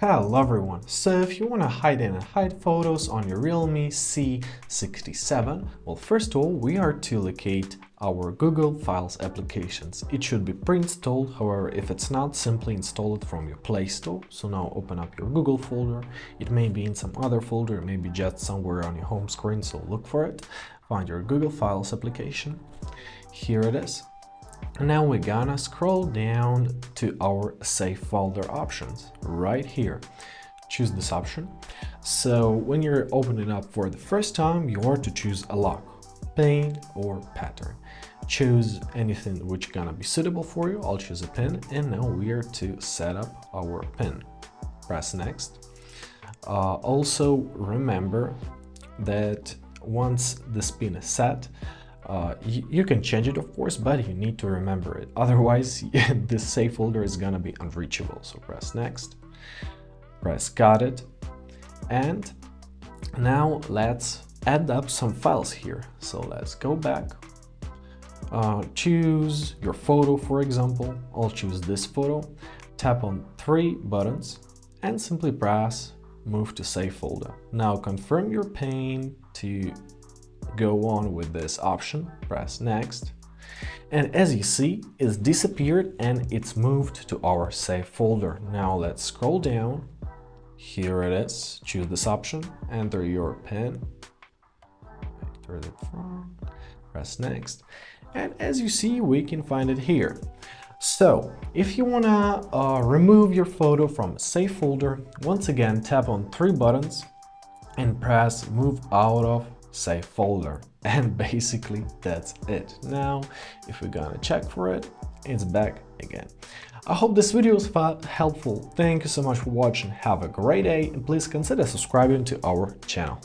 Hello everyone, so if you want to hide and hide photos on your Realme C67, well, first of all, we are to locate our Google Files applications. It should be pre-installed, however, if it's not, simply install it from your Play Store. So now open up your Google folder. It may be in some other folder, it may be just somewhere on your home screen, so look for it. Find your Google Files application. Here it is. Now we're gonna scroll down to our save folder options right here. Choose this option. So when you're opening up for the first time, you are to choose a lock, pin or pattern. Choose anything which gonna be suitable for you. I'll choose a pin, and now we are to set up our pin. Press next. Also remember that once this pin is set, you can change it, of course, but you need to remember it. Otherwise, this save folder is gonna be unreachable. So press next, press got it, and now let's add up some files here. So let's go back, choose your photo, for example. I'll choose this photo, tap on 3 buttons, and simply press move to save folder. Now confirm your pin to go on with this option, press next, and as you see, it's disappeared and it's moved to our save folder. Now let's scroll down. Here it is. Choose this option, enter your pin, enter the front, press next, and as you see, we can find it here. So if you wanna remove your photo from a save folder, once again tap on 3 buttons and press move out of save folder, and basically that's it. Now if we're gonna check for it, it's back again. I hope this video was helpful. Thank you so much for watching. Have a great day, and please consider subscribing to our channel.